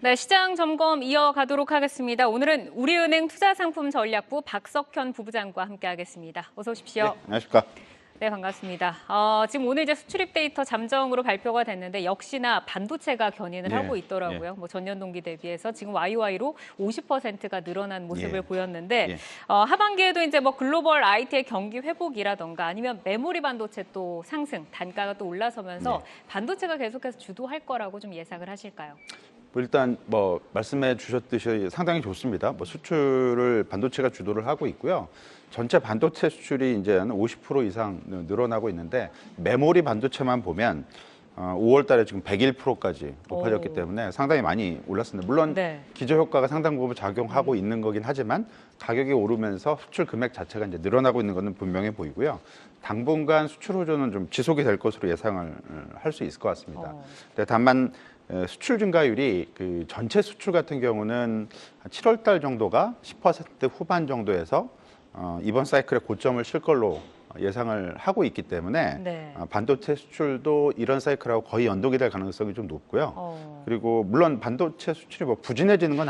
네, 시장 점검 이어가도록 하겠습니다. 오늘은 우리은행 투자상품전략부 박석현 부부장과 함께하겠습니다. 어서 오십시오. 네, 안녕하십니까. 네, 반갑습니다. 지금 오늘 이제 수출입 데이터 잠정으로 발표가 됐는데 역시나 반도체가 견인을 하고 있더라고요. 뭐 전년 동기 대비해서 지금 YOY로 50%가 늘어난 모습을 보였는데 하반기에도 이제 뭐 글로벌 IT의 경기 회복이라던가 아니면 메모리 반도체 또 상승, 단가가 또 올라서면서 반도체가 계속해서 주도할 거라고 좀 예상을 하실까요? 일단 뭐 말씀해 주셨듯이 상당히 좋습니다. 뭐 수출을 반도체가 주도를 하고 있고요. 전체 반도체 수출이 이제 한 50% 이상 늘어나고 있는데 메모리 반도체만 보면 5월 달에 지금 101%까지 높아졌기 때문에 상당히 많이 올랐습니다. 물론 기저효과가 상당 부분 작용하고 있는 거긴 하지만 가격이 오르면서 수출 금액 자체가 이제 늘어나고 있는 것은 분명해 보이고요. 당분간 수출 호조는 좀 지속이 될 것으로 예상을 할 수 있을 것 같습니다. 다만 수출 증가율이 그 전체 수출 같은 경우는 7월 달 정도가 10% 후반 정도에서 이번 사이클에 고점을 칠 걸로 예상을 하고 있기 때문에 반도체 수출도 이런 사이클하고 거의 연동이 될 가능성이 좀 높고요. 그리고 물론 반도체 수출이 뭐 부진해지는 건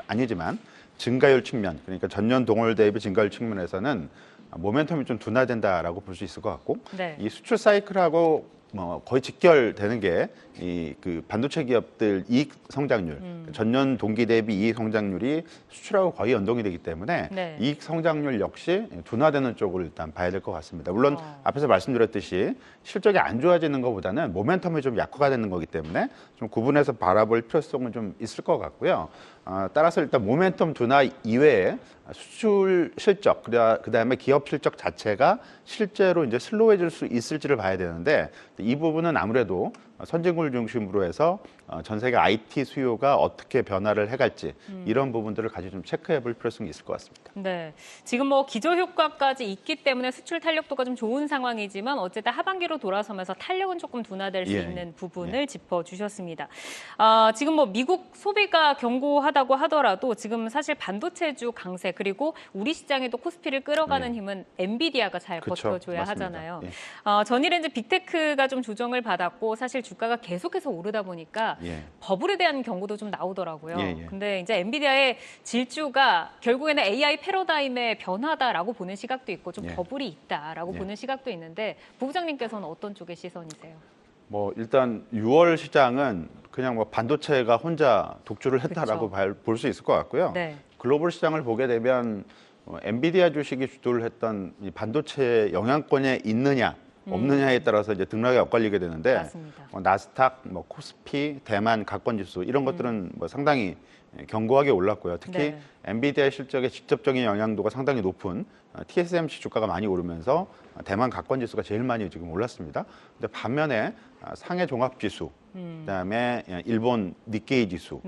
아니지만 증가율 측면, 그러니까 전년 동월 대비 증가율 측면에서는 모멘텀이 좀 둔화된다라고 볼 수 있을 것 같고 이 수출 사이클하고 뭐 거의 직결되는 게 이 그 반도체 기업들 이익 성장률, 전년 동기 대비 이익 성장률이 수출하고 거의 연동이 되기 때문에 이익 성장률 역시 둔화되는 쪽을 일단 봐야 될 것 같습니다. 물론 앞에서 말씀드렸듯이 실적이 안 좋아지는 것보다는 모멘텀이 좀 약화가 되는 거기 때문에 좀 구분해서 바라볼 필요성은 좀 있을 것 같고요. 따라서 일단 모멘텀 둔화 이외에 수출 실적, 그다음에 기업 실적 자체가 실제로 이제 슬로우해질 수 있을지를 봐야 되는데 이 부분은 아무래도 선진국을 중심으로 해서 전 세계 IT 수요가 어떻게 변화를 해갈지 이런 부분들을 같이 좀 체크해볼 필요성이 있을 것 같습니다. 네, 지금 뭐 기저효과까지 있기 때문에 수출 탄력도가 좀 좋은 상황이지만 어쨌든 하반기로 돌아서면서 탄력은 조금 둔화될 수 있는 부분을 짚어주셨습니다. 지금 뭐 미국 소비가 견고하다고 하더라도 지금 사실 반도체주 강세 그리고 우리 시장에도 코스피를 끌어가는 힘은 엔비디아가 잘 버텨줘야 하잖아요. 전일에 이제 빅테크가 좀 조정을 받았고 사실 주가가 계속해서 오르다 보니까 버블에 대한 경고도 좀 나오더라고요. 근데 이제 엔비디아의 질주가 결국에는 AI 패러다임의 변화다라고 보는 시각도 있고 좀 버블이 있다라고 보는 시각도 있는데 부부장님께서는 어떤 쪽의 시선이세요? 뭐 일단 6월 시장은 그냥 뭐 반도체가 혼자 독주를 했다라고 볼 수 있을 것 같고요. 글로벌 시장을 보게 되면 엔비디아 주식이 주도를 했던 이 반도체 영향권에 있느냐 없느냐에 따라서 이제 등락이 엇갈리게 되는데 나스닥, 뭐 코스피, 대만 가권 지수 이런 것들은 뭐 상당히 견고하게 올랐고요. 특히 엔비디아 실적의 직접적인 영향도가 상당히 높은 TSMC 주가가 많이 오르면서 대만 가권 지수가 제일 많이 지금 올랐습니다. 근데 반면에 상해 종합 지수, 그다음에 일본 니케이 지수,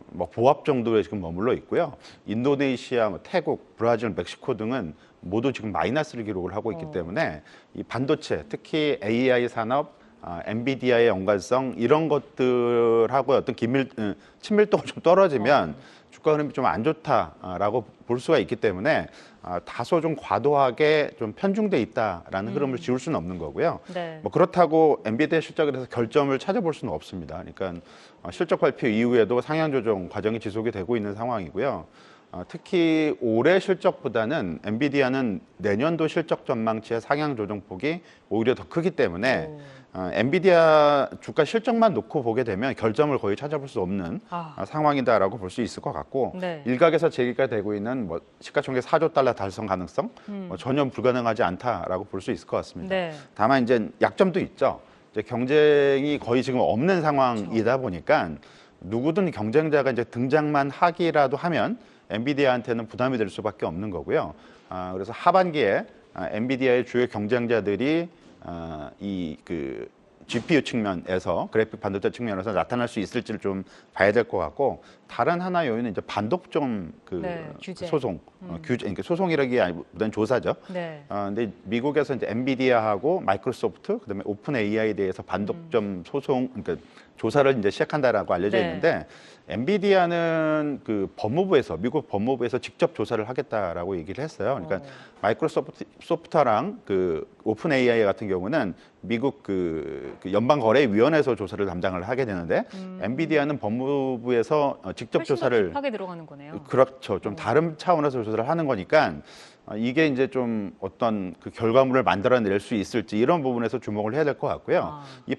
뭐 보합 정도에 지금 머물러 있고요. 인도네시아, 뭐 태국, 브라질, 멕시코 등은 모두 지금 마이너스를 기록을 하고 있기 때문에 이 반도체, 특히 AI 산업, 엔비디아의 연관성 이런 것들하고 어떤 친밀도가 좀 떨어지면 주가 흐름이 좀 안 좋다라고 볼 수가 있기 때문에 다소 좀 과도하게 좀 편중돼 있다라는 흐름을 지울 수는 없는 거고요. 뭐 그렇다고 엔비디아 실적에 대해서 결점을 찾아볼 수는 없습니다. 그러니까 실적 발표 이후에도 상향 조정 과정이 지속이 되고 있는 상황이고요. 특히 올해 실적보다는 엔비디아는 내년도 실적 전망치의 상향 조정폭이 오히려 더 크기 때문에 엔비디아 주가 실적만 놓고 보게 되면 결점을 거의 찾아볼 수 없는 상황이다라고 볼 수 있을 것 같고 일각에서 제기가 되고 있는 뭐 시가총액 4조 달러 달성 가능성 뭐 전혀 불가능하지 않다라고 볼 수 있을 것 같습니다. 다만 이제 약점도 있죠. 이제 경쟁이 거의 지금 없는 상황이다 보니까 누구든 경쟁자가 이제 등장만 하기라도 하면 엔비디아한테는 부담이 될 수밖에 없는 거고요. 그래서 하반기에 엔비디아의 주요 경쟁자들이 이 그 GPU 측면에서 그래픽 반도체 측면에서 나타날 수 있을지를 좀 봐야 될 것 같고 다른 하나 요인은 이제 반독점 소송 규제, 그러니까 소송이라기보다는 조사죠. 근데 미국에서 이제 엔비디아하고 마이크로소프트 그다음에 오픈 AI에 대해서 반독점 소송 그러니까 조사를 이제 시작한다라고 알려져 있는데 엔비디아는 그 법무부에서 미국 법무부에서 직접 조사를 하겠다라고 얘기를 했어요. 그러니까 마이크로소프트랑 그 오픈 AI 같은 경우는 미국 그 연방거래위원회에서 조사를 담당을 하게 되는데 엔비디아는 법무부에서 직접 조사를 더 딥하게 들어가는 거네요. 그렇죠. 좀 다른 차원에서 조사를 하는 거니까 이게 이제 좀 어떤 그 결과물을 만들어낼 수 있을지 이런 부분에서 주목을 해야 될 것 같고요. 이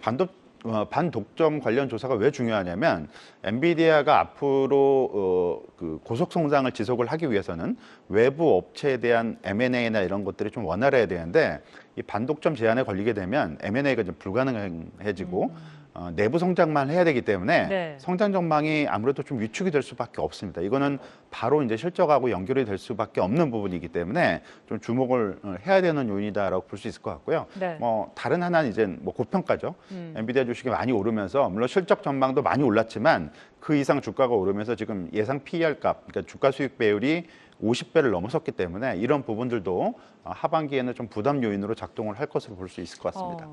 반독점 관련 조사가 왜 중요하냐면 엔비디아가 앞으로 그 고속 성장을 지속을 하기 위해서는 외부 업체에 대한 M&A나 이런 것들이 좀 원활해야 되는데 이 반독점 제한에 걸리게 되면 M&A가 좀 불가능해지고 내부 성장만 해야 되기 때문에 네. 성장 전망이 아무래도 좀 위축이 될 수밖에 없습니다. 이거는 바로 이제 실적하고 연결이 될 수밖에 없는 부분이기 때문에 좀 주목을 해야 되는 요인이다라고 볼 수 있을 것 같고요. 네. 뭐 다른 하나는 이제 뭐 고평가죠. 엔비디아 주식이 많이 오르면서 물론 실적 전망도 많이 올랐지만 그 이상 주가가 오르면서 지금 예상 PER 값, 그러니까 주가 수익 배율이 50배를 넘어섰기 때문에 이런 부분들도 하반기에는 좀 부담 요인으로 작동을 할 것으로 볼 수 있을 것 같습니다.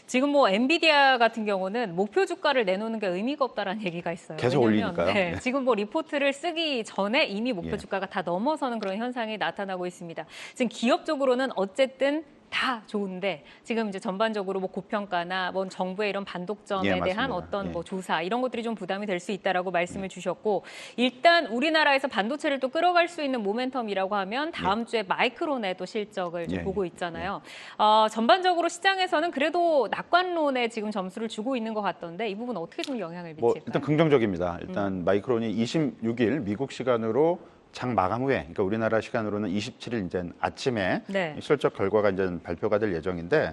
지금 뭐 엔비디아 같은 경우는 목표 주가를 내놓는 게 의미가 없다라는 얘기가 있어요. 계속 올리니까요. 네, 네. 지금 뭐 리포트를 쓰기 전에 이미 목표 예. 주가가 다 넘어서는 그런 현상이 나타나고 있습니다. 지금 기업적으로는 어쨌든 다 좋은데 지금 이제 전반적으로 뭐 고평가나 뭐 정부의 이런 반독점에 예, 대한 맞습니다. 어떤 예. 뭐 조사 이런 것들이 좀 부담이 될 수 있다라고 말씀을 주셨고 일단 우리나라에서 반도체를 또 끌어갈 수 있는 모멘텀이라고 하면 다음 주에 마이크론의 또 실적을 좀 예. 보고 있잖아요. 전반적으로 시장에서는 그래도 낙관론에 지금 점수를 주고 있는 것 같던데 이 부분 어떻게 좀 영향을 미칠까요? 뭐 일단 긍정적입니다. 일단 마이크론이 26일 미국 시간으로 장 마감 후에, 그러니까 우리나라 시간으로는 27일 이제 아침에 네. 실적 결과가 이제 발표가 될 예정인데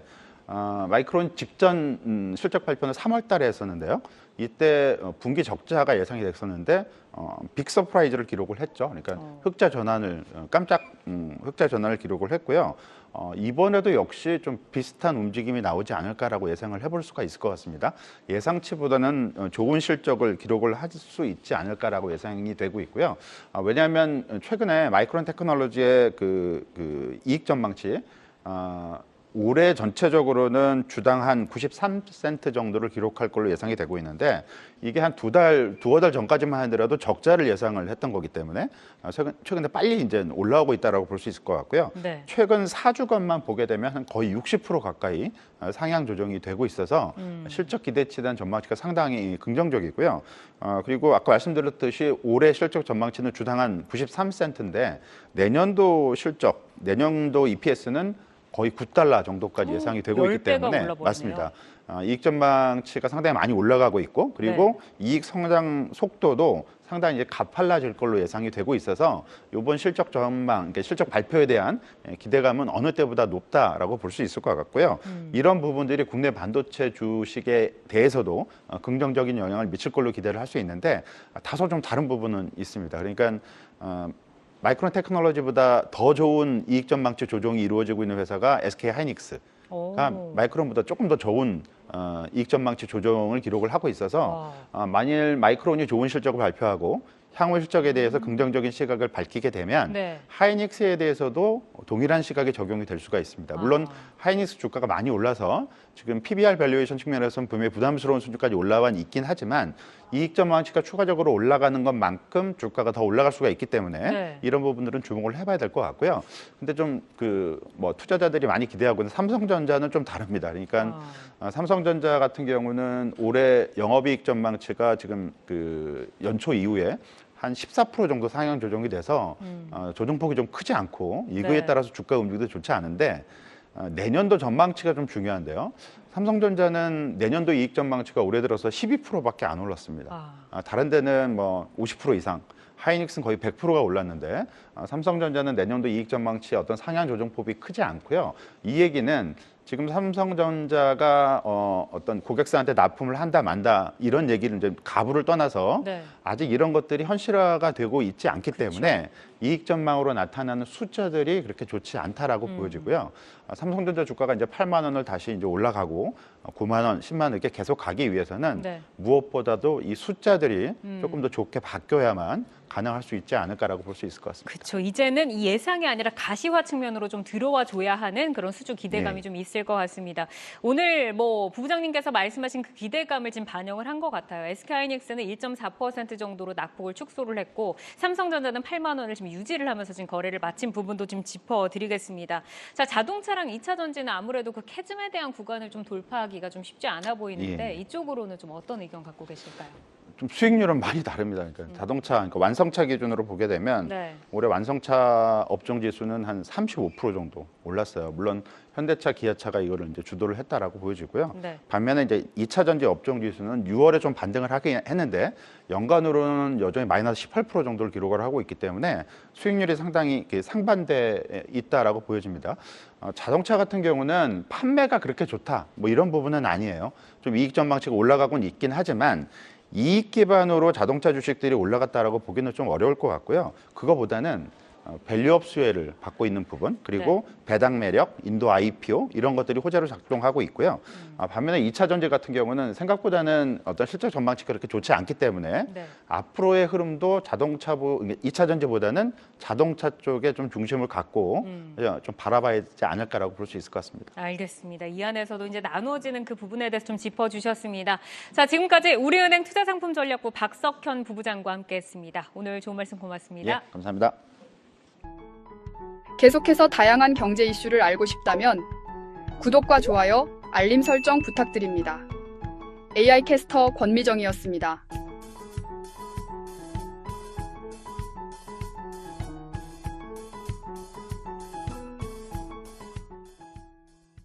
마이크론 직전 실적 발표는 3월 달에 했었는데요. 이때 분기 적자가 예상이 됐었는데 빅 서프라이즈를 기록을 했죠. 그러니까 흑자 전환을 깜짝 흑자 전환을 기록을 했고요. 이번에도 역시 좀 비슷한 움직임이 나오지 않을까라고 예상을 해볼 수가 있을 것 같습니다. 예상치보다는 좋은 실적을 기록을 할 수 있지 않을까라고 예상이 되고 있고요. 왜냐하면 최근에 마이크론 테크놀로지의 그 이익 전망치 올해 전체적으로는 주당 한 93센트 정도를 기록할 걸로 예상이 되고 있는데 이게 한 두어 달 전까지만 하더라도 적자를 예상을 했던 거기 때문에 최근에 빨리 이제 올라오고 있다라고 볼 수 있을 것 같고요. 네. 최근 4주간만 보게 되면 한 거의 60% 가까이 상향 조정이 되고 있어서 실적 기대치에 대한 전망치가 상당히 긍정적이고요. 그리고 아까 말씀드렸듯이 올해 실적 전망치는 주당 한 93센트인데 내년도 실적, 내년도 EPS는 거의 9달러 정도까지 예상이 되고 있기 10배가 때문에 올라버리네요. 맞습니다. 이익 전망치가 상당히 많이 올라가고 있고 그리고 이익 성장 속도도 상당히 이제 가팔라질 걸로 예상이 되고 있어서 이번 실적 전망, 그러니까 실적 발표에 대한 기대감은 어느 때보다 높다라고 볼 수 있을 것 같고요. 이런 부분들이 국내 반도체 주식에 대해서도 긍정적인 영향을 미칠 걸로 기대를 할 수 있는데 다소 좀 다른 부분은 있습니다. 그러니까 마이크론 테크놀로지보다 더 좋은 이익 전망치 조정이 이루어지고 있는 회사가 SK 하이닉스가 마이크론보다 조금 더 좋은 이익 전망치 조정을 기록을 하고 있어서 만일 마이크론이 좋은 실적을 발표하고 향후 실적에 대해서 긍정적인 시각을 밝히게 되면 하이닉스에 대해서도 동일한 시각이 적용이 될 수가 있습니다. 물론 하이닉스 주가가 많이 올라서 지금 PBR 밸류에이션 측면에서는 분명히 부담스러운 수준까지 올라와 있긴 하지만 이익 전망치가 추가적으로 올라가는 것만큼 주가가 더 올라갈 수가 있기 때문에 이런 부분들은 주목을 해봐야 될 것 같고요. 근데 좀 뭐 투자자들이 많이 기대하고 있는 삼성전자는 좀 다릅니다. 그러니까 삼성전자 같은 경우는 올해 영업이익 전망치가 지금 그 연초 이후에 한 14% 정도 상향 조정이 돼서 조정폭이 좀 크지 않고 이거에 따라서 주가 움직임도 좋지 않은데 내년도 전망치가 좀 중요한데요. 삼성전자는 내년도 이익 전망치가 올해 들어서 12%밖에 안 올랐습니다. 다른 데는 뭐 50% 이상, 하이닉스는 거의 100%가 올랐는데 삼성전자는 내년도 이익 전망치의 어떤 상향 조정폭이 크지 않고요. 이 얘기는 지금 삼성전자가 어떤 고객사한테 납품을 한다 만다 이런 얘기를 이제 가부를 떠나서 아직 이런 것들이 현실화가 되고 있지 않기 때문에 이익 전망으로 나타나는 숫자들이 그렇게 좋지 않다라고 보여지고요. 삼성전자 주가가 이제 8만 원을 다시 이제 올라가고 9만 원, 10만 원 이렇게 계속 가기 위해서는 네. 무엇보다도 이 숫자들이 조금 더 좋게 바뀌어야만 가능할 수 있지 않을까라고 볼 수 있을 것 같습니다. 그렇죠. 이제는 이 예상이 아니라 가시화 측면으로 좀 들어와 줘야 하는 그런 수주 기대감이 네. 좀 있을 것 같습니다. 오늘 뭐 부부장님께서 말씀하신 그 기대감을 지금 반영을 한 것 같아요. SK하이닉스는 1.4% 정도로 낙폭을 축소를 했고 삼성전자는 8만 원을 지금 유지를 하면서 지금 거래를 마친 부분도 좀 짚어드리겠습니다. 자, 자동차랑 2차 전지는 아무래도 그 캐즘에 대한 구간을 좀 돌파하기가 좀 쉽지 않아 보이는데 이쪽으로는 좀 어떤 의견 갖고 계실까요? 좀 수익률은 많이 다릅니다. 그러니까 자동차, 그러니까 완성차 기준으로 보게 되면 올해 완성차 업종 지수는 한 35% 정도 올랐어요. 물론 현대차, 기아차가 이거를 이제 주도를 했다라고 보여지고요. 반면에 이제 2차 전지 업종 지수는 6월에 좀 반등을 하긴 했는데 연간으로는 여전히 마이너스 18% 정도를 기록을 하고 있기 때문에 수익률이 상당히 상반대에 있다라고 보여집니다. 자동차 같은 경우는 판매가 그렇게 좋다, 뭐 이런 부분은 아니에요. 좀 이익 전망치가 올라가곤 있긴 하지만 이익 기반으로 자동차 주식들이 올라갔다라고 보기는 좀 어려울 것 같고요. 그거보다는 밸류업 수혜를 받고 있는 부분, 그리고 배당 매력, 인도 IPO 이런 것들이 호재로 작동하고 있고요. 반면에 2차 전지 같은 경우는 생각보다는 어떤 실적 전망치가 그렇게 좋지 않기 때문에 앞으로의 흐름도 자동차부 2차 전지보다는 자동차 쪽에 좀 중심을 갖고 좀 바라봐야 되지 않을까라고 볼 수 있을 것 같습니다. 알겠습니다. 이 안에서도 이제 나누어지는 그 부분에 대해서 좀 짚어주셨습니다. 자, 지금까지 우리은행 투자상품전략부 박석현 부부장과 함께했습니다. 오늘 좋은 말씀 고맙습니다. 예, 감사합니다. 계속해서 다양한 경제 이슈를 알고 싶다면 구독과 좋아요, 알림 설정 부탁드립니다. AI 캐스터 권미정이었습니다.